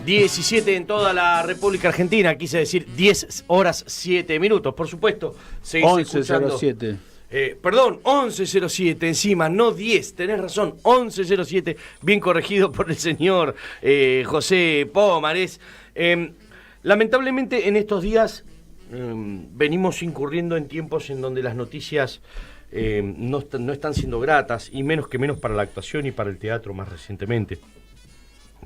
17 en toda la República Argentina, quise decir 10 horas 7 minutos, por supuesto. 11:07. Perdón, 11:07 encima, no 10, tenés razón, 11:07, bien corregido por el señor José Pomares. Lamentablemente en estos días venimos incurriendo en tiempos en donde las noticias no están siendo gratas, y menos para la actuación y para el teatro más recientemente,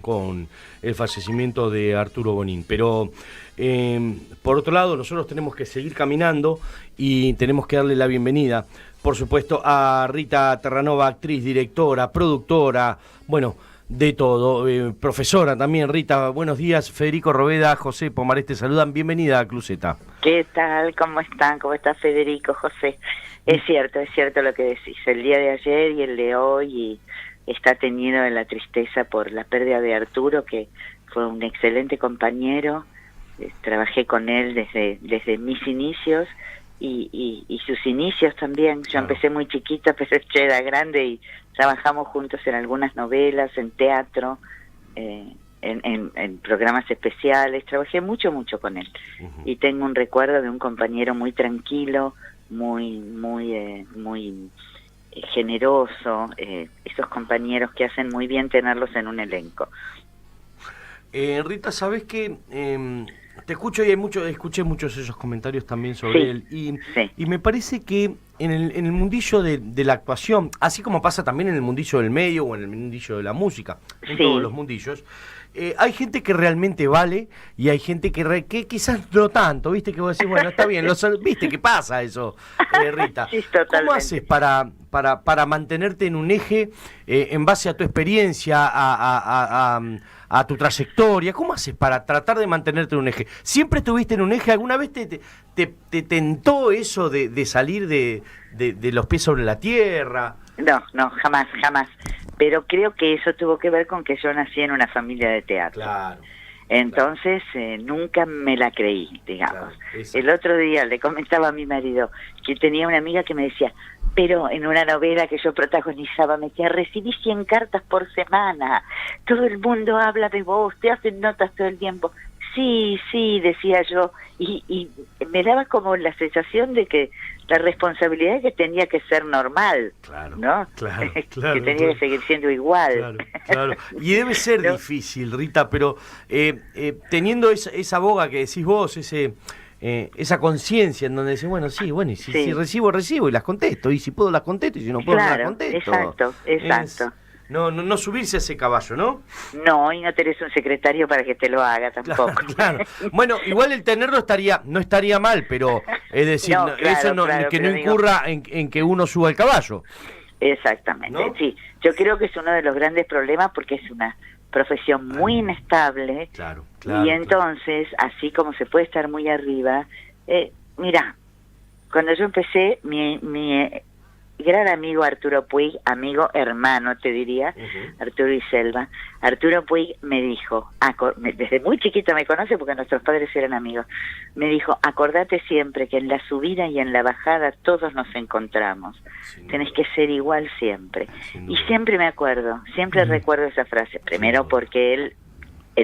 con el fallecimiento de Arturo Bonín. Pero por otro lado, nosotros tenemos que seguir caminando y tenemos que darle la bienvenida, por supuesto, a Rita Terranova, actriz, directora, productora, bueno, de todo, profesora también. Rita, buenos días. Federico Roveda, José Pomares te saludan. Bienvenida a Cluseta. ¿Qué tal? ¿Cómo están? ¿Cómo está Federico, José? Es cierto lo que decís. El día de ayer y el de hoy está tenido en la tristeza por la pérdida de Arturo, que fue un excelente compañero. Trabajé con él desde mis inicios y sus inicios también. Yo empecé muy chiquita, pero él ya era grande y trabajamos juntos en algunas novelas, en teatro, en programas especiales. Trabajé mucho con él. Y tengo un recuerdo de un compañero muy tranquilo, muy generoso, esos compañeros que hacen muy bien tenerlos en un elenco. Rita, ¿sabés qué? Te escucho y escuché muchos de esos comentarios también sobre él, y me parece que en el mundillo de la actuación, así como pasa también en el mundillo del medio o en el mundillo de la música, en todos los mundillos, hay gente que realmente vale y hay gente que quizás no tanto, viste, que vos decís, bueno, está bien, viste que pasa eso, Rita. Sí, ¿Cómo haces para mantenerte en un eje en base a tu experiencia, a tu trayectoria? ¿Cómo haces para tratar de mantenerte en un eje? ¿Siempre estuviste en un eje? ¿Alguna vez te tentó eso de salir de los pies sobre la tierra? No, jamás. Pero creo que eso tuvo que ver con que yo nací en una familia de teatro. Claro. Entonces, nunca me la creí, digamos. Claro, el otro día le comentaba a mi marido que tenía una amiga que me decía, pero en una novela que yo protagonizaba me decía, recibí 100 cartas por semana, todo el mundo habla de vos, te hacen notas todo el tiempo. Sí, decía yo, y me daba como la sensación de que la responsabilidad es que tenía que ser normal, claro, ¿no? Claro, que tenía que seguir siendo igual. Claro. Y debe ser difícil, Rita, pero teniendo esa boga que decís vos, esa conciencia en donde decís, y si recibo y las contesto, y si puedo las contesto, y si no puedo no las contesto. Exacto. No subirse a ese caballo, ¿no? No, y no tenés un secretario para que te lo haga tampoco. Claro. Bueno, igual el tenerlo no estaría mal, pero es decir, que no incurra en que uno suba el caballo. Exactamente, ¿no? Sí. Yo creo que es uno de los grandes problemas porque es una profesión muy inestable. Claro. Y entonces, así como se puede estar muy arriba, mira, cuando yo empecé, mi gran amigo Arturo Puig, amigo hermano te diría, Arturo y Selva, Arturo Puig me dijo, desde muy chiquito me conoce porque nuestros padres eran amigos, me dijo, acordate siempre que en la subida y en la bajada todos nos encontramos, tenés que ser igual siempre. Y siempre me acuerdo, siempre recuerdo esa frase, primero porque él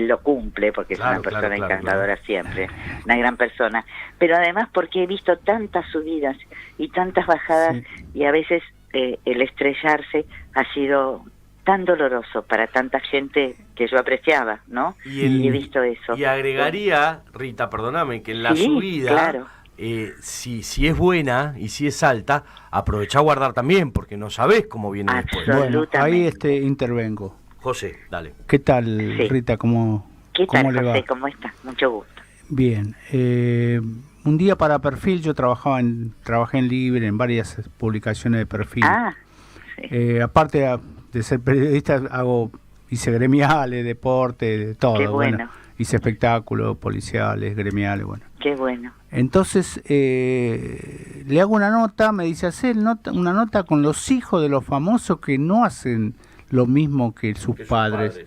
lo cumple, porque es una persona encantadora siempre, una gran persona, pero además porque he visto tantas subidas y tantas bajadas, y a veces el estrellarse ha sido tan doloroso para tanta gente que yo apreciaba, ¿no? Y he visto eso. Y agregaría, Rita, perdóname, que en la subida, si es buena y si es alta, aprovechá a guardar también, porque no sabés cómo viene después. Bueno, ahí intervengo. José, dale. ¿Qué tal, Rita? ¿Cómo le va? José? ¿Cómo estás? Mucho gusto. Bien. Un día para Perfil, yo trabajé en Libre, en varias publicaciones de Perfil. Aparte de ser periodista, hice gremiales, deporte, de todo. Qué bueno. Hice espectáculos policiales, gremiales, bueno. Qué bueno. Entonces, le hago una nota, me dice, hacer una nota con los hijos de los famosos que no hacen lo mismo que sus padres.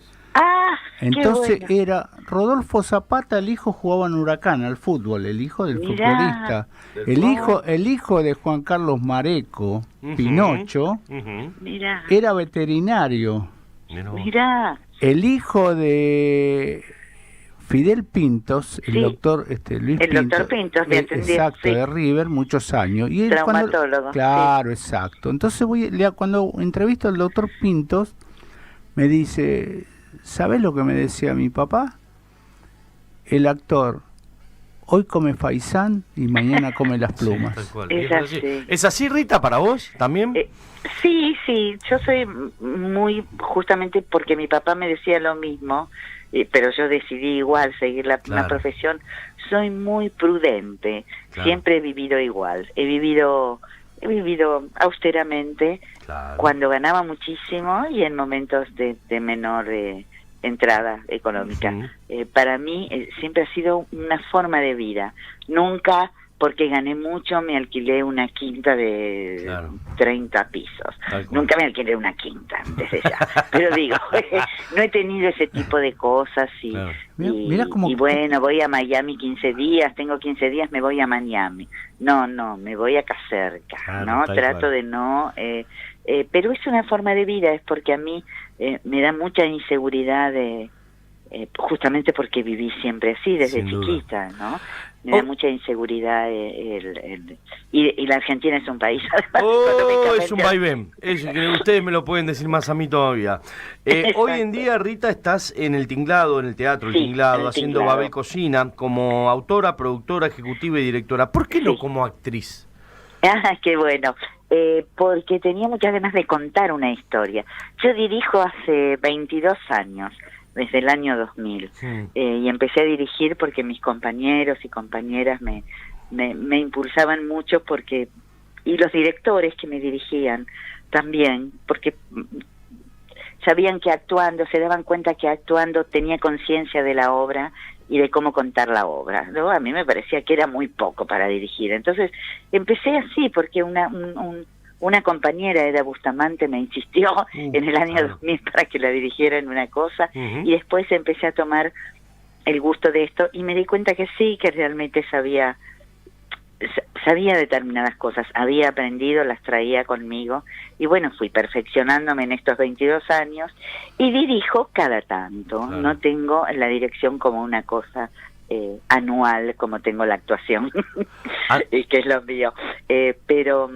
Entonces qué bueno. Era Rodolfo Zapata, el hijo jugaba en Huracán al fútbol, el hijo del futbolista, el hijo de Juan Carlos Mareco, Pinocho, era veterinario. Mirá. El hijo de Fidel Pintos, el doctor Luis Pintos. El doctor Pintos, me atendió. Exacto, de River, muchos años. Y él traumatólogo. Claro, exacto. Entonces cuando entrevisto al doctor Pintos, me dice, ¿sabés lo que me decía mi papá? El actor hoy come faisán y mañana come las plumas. Sí, tal cual. ¿Es así, Rita, para vos también? Sí, yo soy muy, justamente porque mi papá me decía lo mismo, pero yo decidí igual seguir una profesión, soy muy prudente, siempre he vivido igual, he vivido austeramente, cuando ganaba muchísimo y en momentos de menor entrada económica. Para mí siempre ha sido una forma de vida. Nunca, porque gané mucho, me alquilé una quinta de 30 pisos. Nunca me alquilé una quinta, desde ya. Pero digo, no he tenido ese tipo de cosas y bueno, voy a Miami 15 días, tengo 15 días, me voy a Miami. No, me voy acá cerca, ¿no? Trato de no... pero es una forma de vida, es porque a mí me da mucha inseguridad justamente porque viví siempre así desde chiquita, ¿no? Me da mucha inseguridad y la Argentina es un país es un vaivén, ustedes me lo pueden decir más a mí todavía. Hoy en día, Rita, estás en el Tinglado, en el Teatro El Tinglado, haciendo Babel Cocina, como autora, productora, ejecutiva y directora. ¿Por qué no como actriz? Qué bueno. Porque tenía muchas ganas de contar una historia. Yo dirijo hace 22 años, desde el año 2000, y empecé a dirigir porque mis compañeros y compañeras me impulsaban mucho, y los directores que me dirigían también, porque sabían que actuando, se daban cuenta que actuando tenía conciencia de la obra y de cómo contar la obra. Luego a mí me parecía que era muy poco para dirigir. Entonces empecé así, porque una compañera, Eda Bustamante, me insistió en el año 2000 para que la dirigiera en una cosa, y después empecé a tomar el gusto de esto y me di cuenta que sí, que realmente sabía determinadas cosas, había aprendido, las traía conmigo, y bueno, fui perfeccionándome en estos 22 años y dirijo cada tanto. No tengo la dirección como una cosa anual, como tengo la actuación, que es lo mío, pero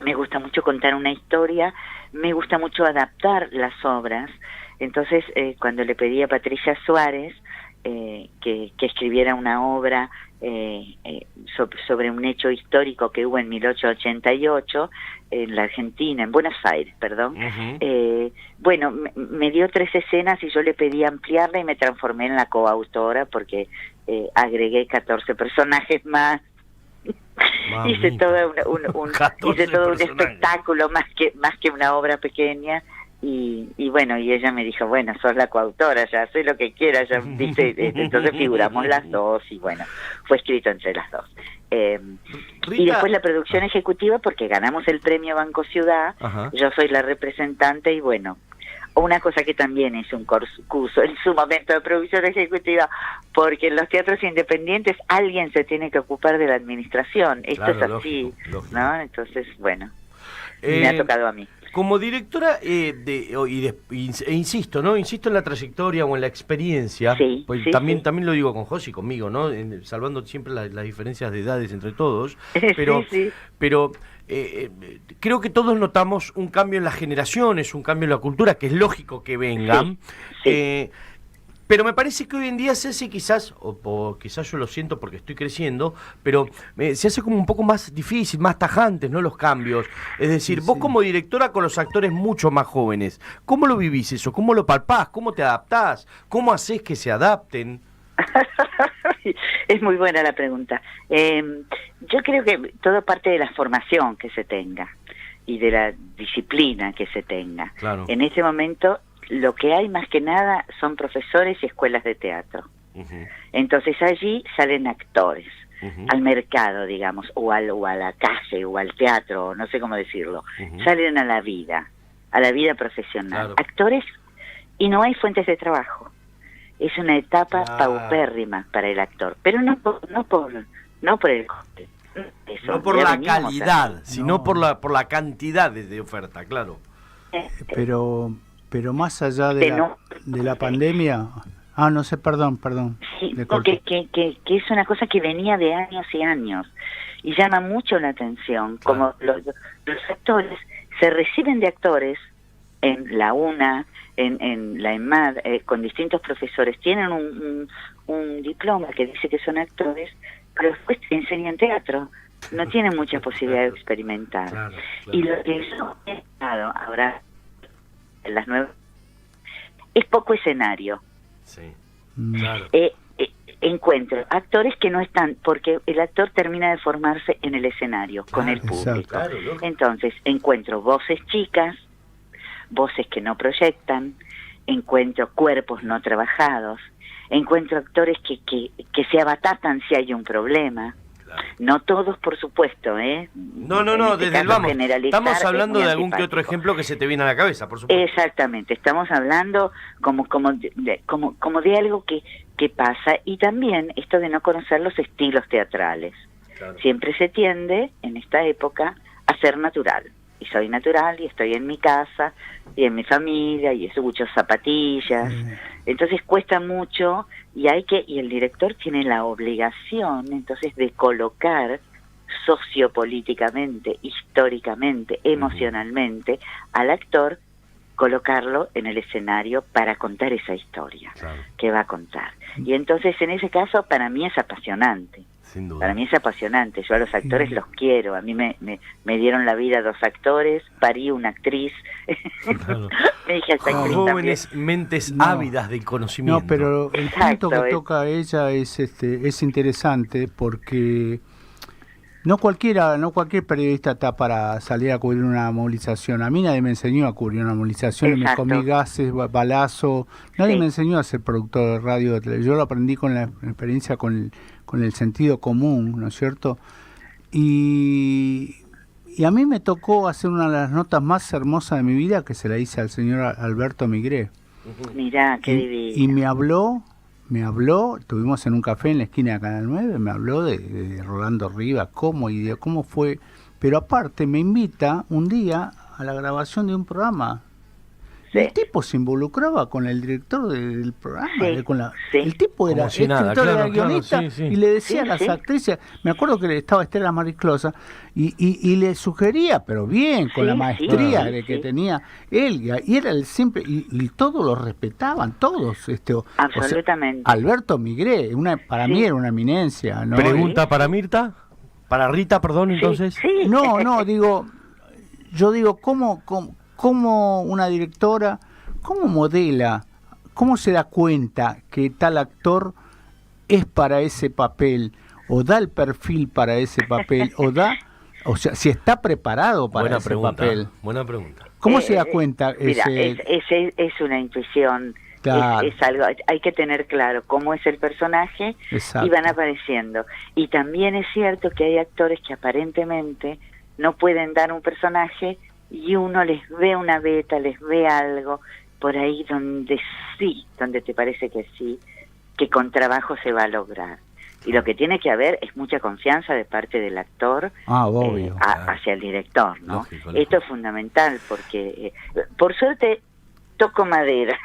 me gusta mucho contar una historia, me gusta mucho adaptar las obras. Entonces, cuando le pedí a Patricia Suárez que escribiera una obra sobre un hecho histórico que hubo en 1888 en la Argentina, en Buenos Aires, perdón. Bueno, me dio 3 escenas y yo le pedí ampliarla y me transformé en la coautora porque agregué 14 personajes más. Hice todo un espectáculo más que una obra pequeña. Y bueno, y ella me dijo, bueno, sos la coautora, ya sé lo que quieras, ya dice, entonces figuramos las dos y bueno, fue escrito entre las dos. Y después la producción ejecutiva, porque ganamos el premio Banco Ciudad. Yo soy la representante y bueno, una cosa que también es un curso en su momento de producción ejecutiva, porque en los teatros independientes alguien se tiene que ocupar de la administración, esto es así, lógico. ¿No? Entonces, bueno, me ha tocado a mí. Como directora, insisto, ¿no? Insisto en la trayectoria o en la experiencia, pues también lo digo con José y conmigo, ¿no? Salvando siempre las diferencias de edades entre todos, pero creo que todos notamos un cambio en las generaciones, un cambio en la cultura, que es lógico que vengan. Pero me parece que hoy en día se hace quizás, o quizás yo lo siento porque estoy creciendo, pero se hace como un poco más difícil, más tajantes, ¿no? Los cambios. Es decir, vos como directora con los actores mucho más jóvenes, ¿cómo lo vivís eso? ¿Cómo lo palpás? ¿Cómo te adaptás? ¿Cómo haces que se adapten? Es muy buena la pregunta. Yo creo que todo parte de la formación que se tenga y de la disciplina que se tenga. Claro. En ese momento lo que hay más que nada son profesores y escuelas de teatro. Entonces allí salen actores al mercado, digamos, o a la calle, o al teatro, no sé cómo decirlo. Salen a la vida profesional. Claro. Actores, y no hay fuentes de trabajo. Es una etapa paupérrima para el actor, pero no por el coste. No por la calidad, sino por la cantidad de oferta, claro. Pero más allá de la pandemia, no sé, perdón. Sí, porque que es una cosa que venía de años y años y llama mucho la atención, como los actores se reciben de actores en la UNA, en la EMAD, con distintos profesores, tienen un diploma que dice que son actores, pero después enseñan teatro, no tienen mucha posibilidad de experimentar. Claro. Y lo que yo he estado ahora en las nuevas es poco escenario. Sí, claro. Encuentro actores que no están, porque el actor termina de formarse en el escenario, con el público. Claro, entonces, encuentro voces chicas, voces que no proyectan, encuentro cuerpos no trabajados, encuentro actores que se abatatan si hay un problema. Claro. No todos, por supuesto, No, desde el vamos. Estamos hablando de algún que otro ejemplo que se te viene a la cabeza, por supuesto. Exactamente, estamos hablando como de algo que pasa, y también esto de no conocer los estilos teatrales. Claro. Siempre se tiende, en esta época, a ser natural. Y soy natural, y estoy en mi casa, y en mi familia, y escucho zapatillas. Entonces cuesta mucho, y el director tiene la obligación, entonces, de colocar sociopolíticamente, históricamente, emocionalmente, al actor, colocarlo en el escenario para contar esa historia que va a contar. Y entonces, en ese caso, para mí es apasionante. Sin duda. Para mí es apasionante. Yo a los actores los quiero. A mí me dieron la vida 2 actores, parí una actriz. Claro. Me dije a esta actriz jóvenes mentes ávidas del conocimiento. No, pero el punto que toca ella es interesante, porque no cualquier periodista está para salir a cubrir una movilización. A mí nadie me enseñó a cubrir una movilización. Me comí gases, balazo. Nadie me enseñó a ser productor de radio, de televisión. Yo lo aprendí con la experiencia, con el sentido común, ¿no es cierto? Y a mí me tocó hacer una de las notas más hermosas de mi vida, que se la hice al señor Alberto Migré. Mirá, qué divino. Y me habló, estuvimos en un café en la esquina de Canal 9, me habló de Rolando Rivas, cómo fue, pero aparte me invita un día a la grabación de un programa. El tipo se involucraba con el director del programa, el tipo era escritor, era guionista, y le decía a las actrices, me acuerdo que estaba Estela Mariclosa, y le sugería, pero bien, con la maestría que tenía él, y era el siempre, y todos lo respetaban, todos. Absolutamente. O sea, Alberto Migré, para mí era una eminencia, ¿no? ¿Pregunta para Mirta? ¿Para Rita, perdón, entonces? No, yo digo, ¿cómo una directora, cómo modela, cómo se da cuenta que tal actor es para ese papel, o da el perfil para ese papel, o sea, si está preparado para ese papel? Buena pregunta. ¿Cómo se da cuenta? Mira, es una intuición, claro. Es algo, hay que tener claro cómo es el personaje. Exacto. Y van apareciendo. Y también es cierto que hay actores que aparentemente no pueden dar un personaje, y uno les ve una beta, les ve algo por ahí donde te parece que con trabajo se va a lograr. Y lo que tiene que haber es mucha confianza de parte del actor hacia el director, ¿no? Lógico. Esto es fundamental, porque por suerte toco madera.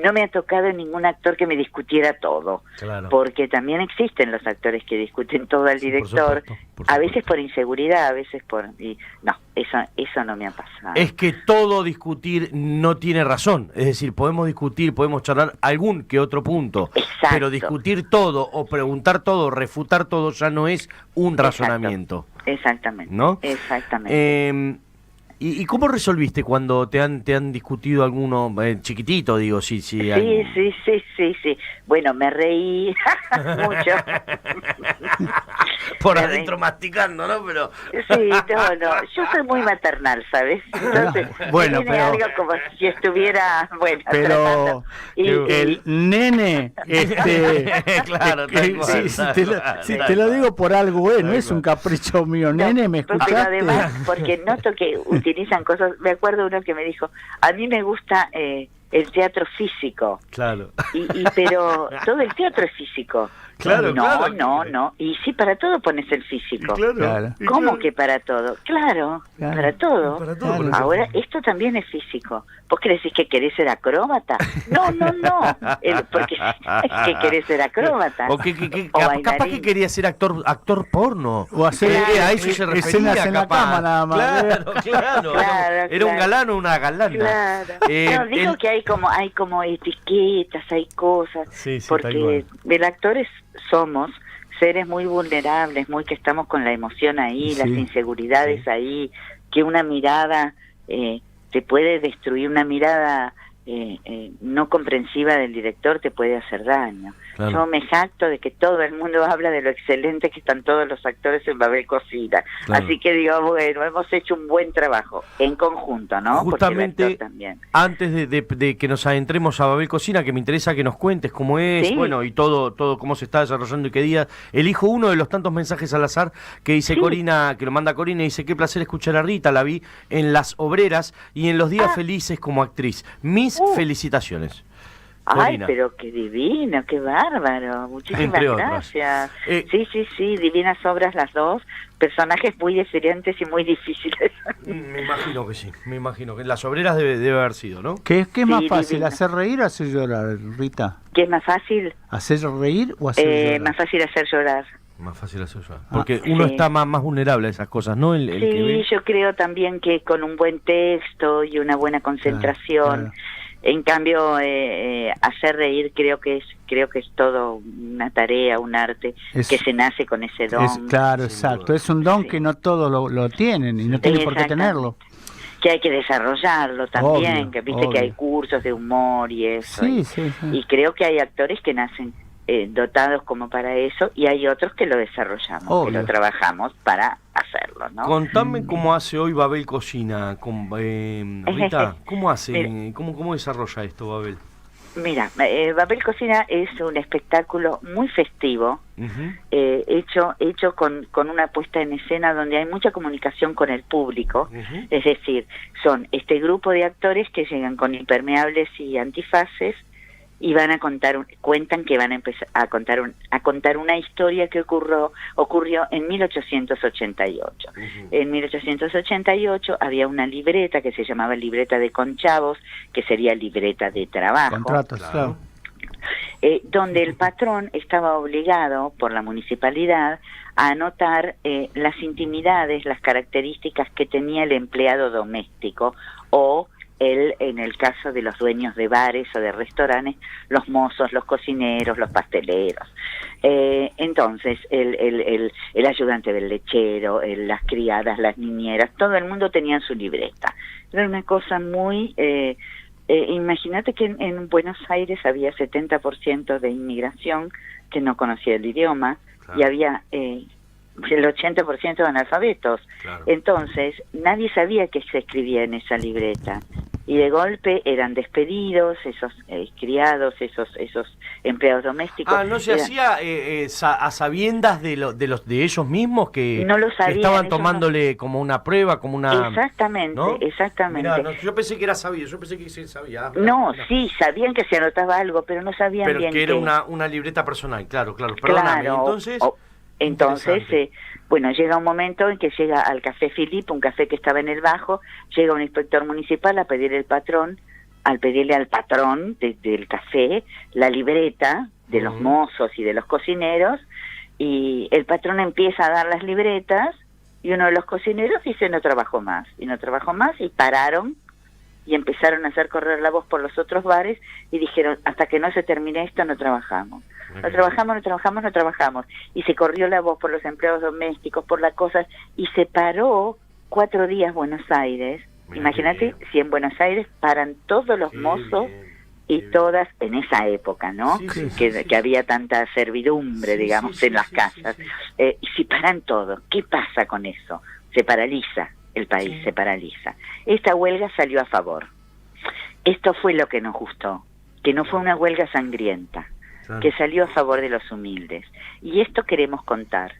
No me ha tocado ningún actor que me discutiera todo, porque también existen los actores que discuten todo al director, por supuesto. A veces por inseguridad, a veces eso no me ha pasado. Es que todo discutir no tiene razón, es decir, podemos discutir, podemos charlar algún que otro punto, pero discutir todo o preguntar todo, refutar todo ya no es un razonamiento. Exactamente. ¿No? Exactamente. ¿Y cómo resolviste cuando te han discutido alguno chiquitito, digo? Sí. Bueno, me reí mucho. Por adentro masticando, ¿no? Pero sí, no. Yo soy muy maternal, ¿sabes? Entonces, bueno, pero algo como si estuviera, pero el nene, claro, si te lo digo por algo bueno, es un capricho mío, nene, ¿me escuchaste? Pero además, porque noto que utilizan cosas, me acuerdo uno que me dijo, a mí me gusta el teatro físico. Claro. Pero todo el teatro es físico. Claro, No. Y sí, para todo pones el físico. Claro. ¿Cómo que para todo? Claro, para todo. Claro. Ahora, esto también es físico. ¿Vos querés decir que querés ser acróbata? No. Porque es que querés ser acróbata. O capaz que quería ser actor porno. O hacer a eso se refería, escenas en la cama nada más. Claro. Era un galán o una galana. Claro. Digo que hay como etiquetas, hay cosas. Sí, porque el actores somos seres muy vulnerables, muy que estamos con la emoción ahí, las inseguridades ahí, que una mirada te puede destruir, una mirada no comprensiva del director te puede hacer daño. Claro. Yo me jacto de que todo el mundo habla de lo excelente que están todos los actores en Babel Cocina. Claro. Así que digo, bueno, hemos hecho un buen trabajo en conjunto, ¿no? Justamente también. Antes de que nos adentremos a Babel Cocina, que me interesa que nos cuentes cómo es, bueno, y todo cómo se está desarrollando y qué día. Elijo uno de los tantos mensajes al azar que dice Corina, que lo manda Corina, y dice: qué placer escuchar a Rita, la vi en Las Obreras y en Los Días Felices como actriz. Mis felicitaciones. Corina. Ay, pero qué divino, qué bárbaro. Muchísimas gracias. Sí, divinas obras las dos. Personajes muy diferentes y muy difíciles. Me imagino que sí. Las Obreras debe haber sido, ¿no? ¿Qué es más fácil, hacer reír o hacer llorar, Rita? ¿Qué es más fácil? ¿Hacer reír o hacer llorar? Más fácil hacer llorar. Más fácil hacer llorar. Porque uno está más vulnerable a esas cosas, ¿no? El que ve. Yo creo también que con un buen texto y una buena concentración... Claro. En cambio, hacer reír creo que es todo una tarea, un arte que se nace con ese don. Exacto. Es un don que no todos lo tienen y no tienen por qué tenerlo. Que hay que desarrollarlo también, que viste que hay cursos de humor y eso. Y creo que hay actores que nacen dotados como para eso, y hay otros que lo desarrollamos, que lo trabajamos para hacerlo, ¿no? Contame cómo hace hoy Babel Cocina, Rita, ¿cómo hace, cómo desarrolla esto Babel? Mira, Babel Cocina es un espectáculo muy festivo, hecho con una puesta en escena donde hay mucha comunicación con el público, es decir, son este grupo de actores que llegan con impermeables y antifaces y van a cuentan que van a empezar a contar una historia que ocurrió en 1888. En 1888 había una libreta que se llamaba libreta de conchavos, que sería libreta de trabajo. Contratos, claro. Donde el patrón estaba obligado por la municipalidad a anotar las intimidades, las características que tenía el empleado doméstico o en el caso de los dueños de bares o de restaurantes, los mozos, los cocineros, los pasteleros. Entonces, el ayudante del lechero, las criadas, las niñeras, todo el mundo tenía su libreta. Era una cosa muy... imagínate que en Buenos Aires había 70% de inmigración que no conocía el idioma, y había... el 80% de analfabetos. Claro. Entonces, nadie sabía qué se escribía en esa libreta. Y de golpe eran despedidos esos criados, esos empleados domésticos. ¿No se hacía a sabiendas de ellos mismos que, no lo sabían, que estaban tomándole como una prueba, como una... Exactamente, ¿no? Exactamente. Mirá, yo pensé que era sabido, yo pensé que se sabía. Sí, sabían que se anotaba algo, pero no sabían bien que era una libreta personal, claro. Perdóname, entonces... Entonces, bueno, llega un momento en que llega al Café Philippe, un café que estaba en el Bajo, llega un inspector municipal a pedirle al patrón del café la libreta de los mozos y de los cocineros, y el patrón empieza a dar las libretas, y uno de los cocineros dice no trabajo más, y pararon, y empezaron a hacer correr la voz por los otros bares, y dijeron, hasta que no se termine esto no trabajamos. No trabajamos. Y se corrió la voz por los empleados domésticos, por las cosas, y se paró 4 días Buenos Aires. Imagínate si en Buenos Aires paran todos los mozos y todas, en esa época, ¿no? Que había tanta servidumbre, digamos, en las casas. Y si paran todo, ¿qué pasa con eso? Se paraliza, el país se paraliza. Esta huelga salió a favor. Esto fue lo que nos gustó, que no fue una huelga sangrienta, que salió a favor de los humildes. Y esto queremos contar,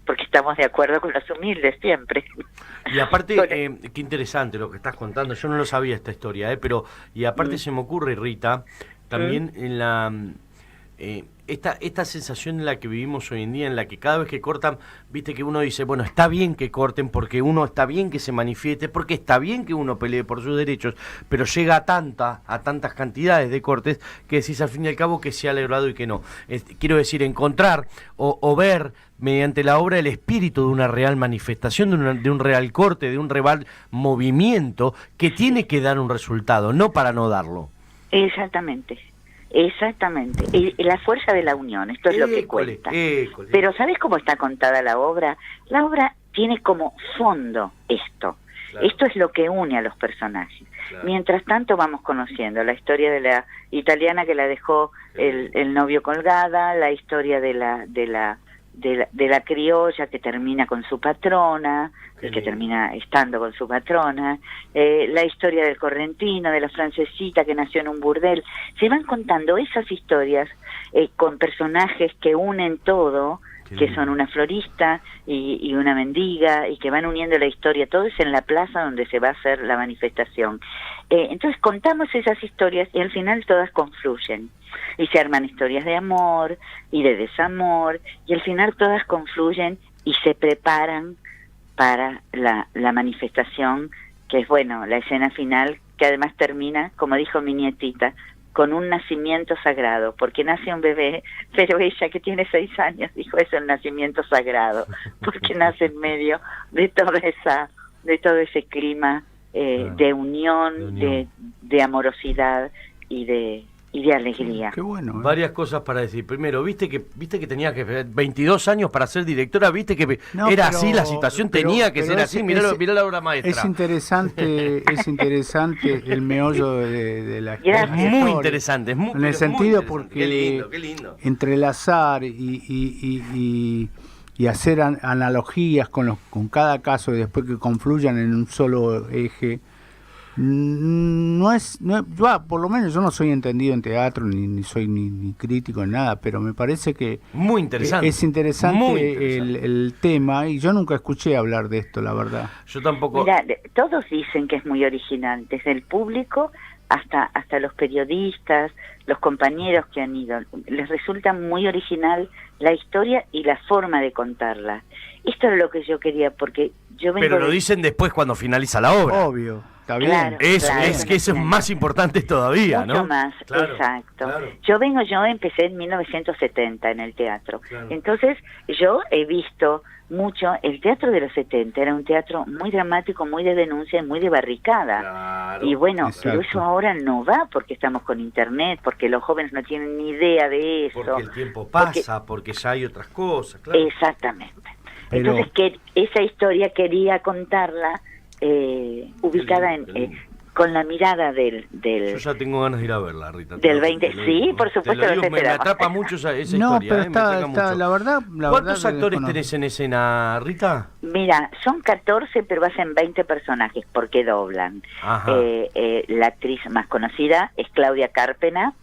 porque estamos de acuerdo con los humildes siempre. Y aparte, qué interesante lo que estás contando, yo no lo sabía esta historia, pero y aparte se me ocurre, Rita, también en esta sensación en la que vivimos hoy en día, en la que cada vez que cortan, viste que uno dice, bueno, está bien que corten, porque uno está bien que se manifieste, porque está bien que uno pelee por sus derechos, pero llega a tantas cantidades de cortes que decís al fin y al cabo que se ha logrado y que no. Quiero decir, encontrar o ver mediante la obra el espíritu de una real manifestación, de un real corte, de un real movimiento que tiene que dar un resultado, no para no darlo. Exactamente. Y la fuerza de la unión, esto es lo que cuenta. Pero ¿sabes cómo está contada la obra? La obra tiene como fondo esto. Claro. Esto es lo que une a los personajes. Claro. Mientras tanto vamos conociendo la historia de la italiana que la dejó el novio colgada, la historia de la criolla que termina con su patrona, que termina estando con su patrona, la historia del correntino, de la francesita que nació en un burdel. Se van contando esas historias con personajes que unen todo, que son una florista y una mendiga, y que van uniendo la historia. Todo es en la plaza donde se va a hacer la manifestación. Entonces contamos esas historias y al final todas confluyen. Y se arman historias de amor y de desamor, y al final todas confluyen y se preparan para la manifestación, que es, bueno, la escena final, que además termina, como dijo mi nietita, con un nacimiento sagrado, porque nace un bebé, pero ella que tiene 6 años dijo, es el nacimiento sagrado, porque nace en medio de todo ese clima de unión, de amorosidad y de alegría. Qué bueno. Varias cosas para decir. Primero, viste que tenía que 22 años para ser directora, viste que era así la situación, tenía que ser así. Mirá la obra maestra. Es interesante el meollo de la historia. Es muy interesante, en el sentido porque qué lindo. Entrelazar y hacer analogías con cada caso y después que confluyan en un solo eje. Yo por lo menos yo no soy entendido en teatro ni soy ni crítico ni nada, pero me parece que muy interesante. Es interesante el tema, y yo nunca escuché hablar de esto, la verdad. Yo tampoco. Mira, todos dicen que es muy original, desde el público hasta los periodistas, los compañeros que han ido, les resulta muy original la historia y la forma de contarla. Esto es lo que yo quería, porque yo vengo. Pero lo dicen después cuando finaliza la obra. Obvio. Claro, es que eso es más importante todavía, mucho ¿no? Más, claro, exacto. Claro. Yo empecé en 1970 en el teatro. Claro. Entonces, yo he visto mucho, el teatro de los 70 era un teatro muy dramático, muy de denuncia, muy de barricada. Claro, y bueno, exacto. Pero eso ahora no va porque estamos con internet, porque los jóvenes no tienen ni idea de eso. Porque el tiempo pasa, porque ya hay otras cosas, claro. Exactamente. Pero... Entonces, esa historia quería contarla ubicada con la mirada del... Yo ya tengo ganas de ir a verla, Rita. Del 20, sí, por supuesto. Me atrapa mucho esa no, historia. Pero está, la verdad... ¿Cuántos actores tenés en escena, Rita? Mira, son 14, pero hacen 20 personajes, porque doblan. La actriz más conocida es Claudia Carpena,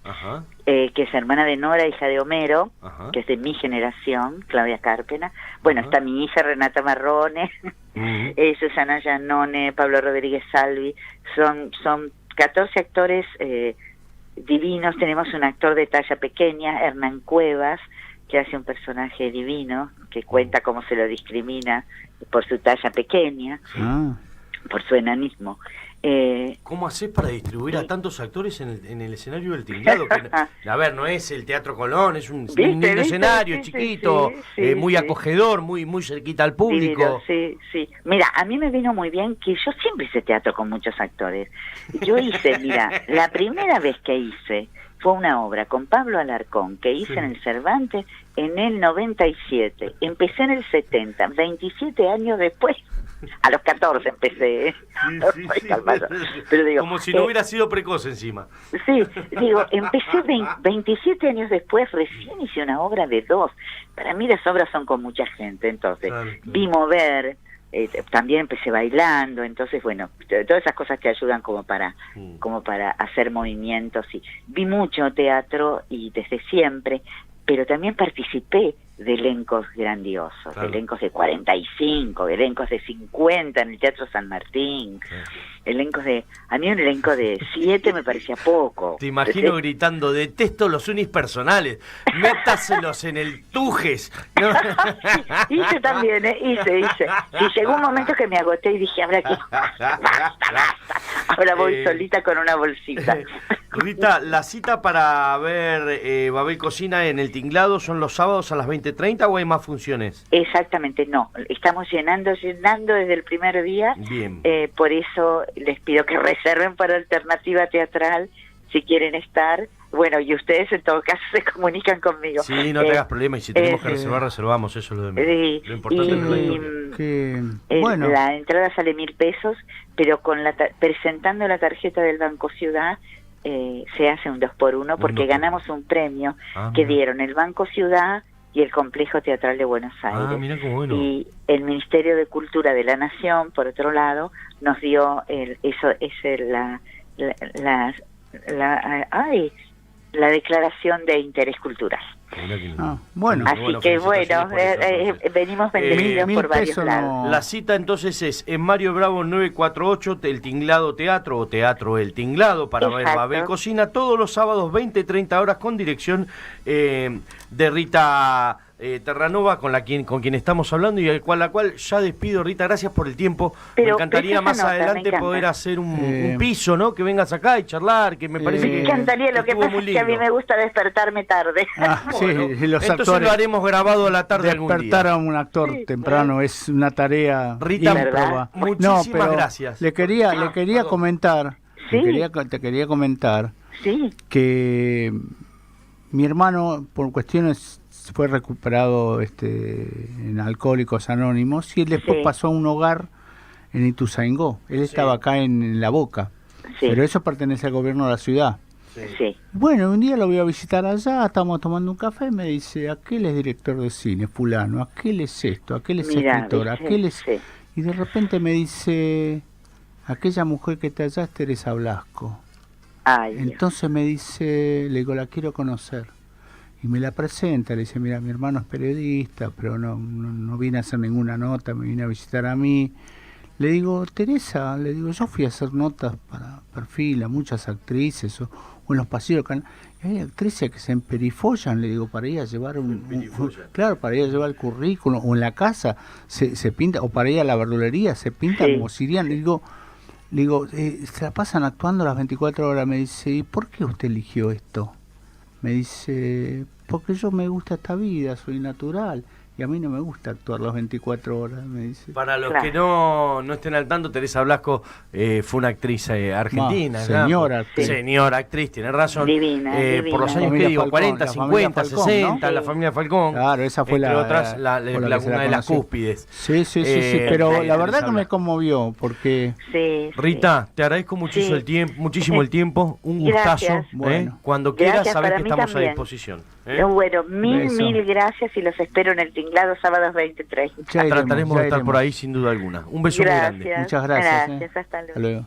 que es hermana de Nora, hija de Homero, que es de mi generación, Claudia Carpena. Bueno, está mi hija Renata Marrone, Susana Giannone, Pablo Rodríguez Salvi. Son 14 actores divinos. Tenemos un actor de talla pequeña, Hernán Cuevas, que hace un personaje divino, que cuenta cómo se lo discrimina por su talla pequeña, por su enanismo. ¿Cómo hacés para distribuir a tantos actores en el escenario del Tinglado? A ver, no es el Teatro Colón, es un escenario chiquito, muy acogedor, muy cerquita al público. Sí. Mira, a mí me vino muy bien que yo siempre hice teatro con muchos actores. Yo hice, mira, la primera vez que hice fue una obra con Pablo Alarcón que hice en el Cervantes en el 97. Empecé en el 70, 27 años después. A los 14 empecé. Pero digo, como si no hubiera sido precoz encima. Sí, digo, empecé 27 años después, recién hice una obra de 2. Para mí las obras son con mucha gente, entonces vi mover, también empecé bailando, entonces bueno, todas esas cosas que ayudan como para hacer movimientos. Y vi mucho teatro y desde siempre, pero también participé elencos grandiosos, claro. Elencos de 45, elencos de 50 en el Teatro San Martín, elencos a mí un elenco de 7 me parecía poco. Te imagino gritando, detesto los unipersonales, métaselos en el Tujes. ¿No? Hice también, hice. Y llegó un momento que me agoté y dije, basta. Ahora voy solita con una bolsita. Rita, la cita para ver Babel Cocina en El Tinglado son los sábados a las 20:30 o hay más funciones? Exactamente, no. Estamos llenando desde el primer día. Bien. Por eso les pido que reserven para Alternativa Teatral si quieren estar. Bueno, y ustedes en todo caso se comunican conmigo. Sí, no te hagas problema, y si tenemos que reservar, reservamos, eso es lo de menos. Lo importante es la historia. La entrada sale 1.000 pesos, pero presentando la tarjeta del Banco Ciudad se hace un 2x1 porque ganamos un premio que dieron el Banco Ciudad y el Complejo Teatral de Buenos Aires. Mirá qué bueno. Y el Ministerio de Cultura de la Nación, por otro lado, nos dio la declaración de interés cultural. Bueno. Así que bueno, venimos bendecidos por varios lados. La cita entonces es en Mario Bravo 948, El Tinglado Teatro o Teatro El Tinglado para ver Babel Cocina, todos los sábados 20-30 horas con dirección de Rita Terranova, con quien estamos hablando y la cual ya despido. Rita, gracias por el tiempo. Me encantaría más adelante poder hacer un piso, ¿no? Que vengas acá y charlar, que me parece que... Me encantaría, lo que pasa es que a mí me gusta despertarme tarde. Bueno, entonces lo haremos grabado a la tarde algún día. Despertar a un actor temprano es una tarea. Rita, muchísimas gracias. Le quería comentar, te quería comentar que mi hermano por cuestiones fue recuperado en Alcohólicos Anónimos y él después pasó a un hogar en Ituzaingó. Él estaba acá en La Boca, pero eso pertenece al gobierno de la ciudad. Bueno, un día lo voy a visitar allá, estamos tomando un café y me dice, aquel es director de cine, fulano, aquel es esto, aquel es escritor, aquel es... Y de repente me dice, aquella mujer que está allá es Teresa Blasco. Entonces me dice, le digo, la quiero conocer. Y me la presenta, le dice, mira, mi hermano es periodista, pero no vine a hacer ninguna nota, me vine a visitar a mí. Le digo, Teresa, yo fui a hacer notas para Perfil a muchas actrices o en los pasillos. Hay actrices que se emperifollan, le digo, para ir a llevar para ir a llevar el currículum, o en la casa se pinta, o para ir a la verdulería se pinta como siriano. Le digo, se la pasan actuando las 24 horas. Me dice, ¿y por qué usted eligió esto? Me dice, porque yo me gusta esta vida, soy natural. Y a mí no me gusta actuar las 24 horas, me dice. Para los que no estén al tanto, Teresa Blasco fue una actriz argentina. Señora actriz. Señora actriz, tiene razón. Divina. Por los años que digo, Falcón, 40, 50, Falcón, 60, ¿no? la familia Falcón. Claro, esa fue entre la otras, una de las cúspides. Sí, pero la verdad que me conmovió, porque... Rita, te agradezco muchísimo el tiempo, un gustazo. Cuando quieras, sabes que estamos a disposición. Bueno, mil gracias y los espero en El Tinglado sábados 23. Trataremos de estar por ahí sin duda alguna. Un beso muy grande. Muchas gracias. Hasta luego.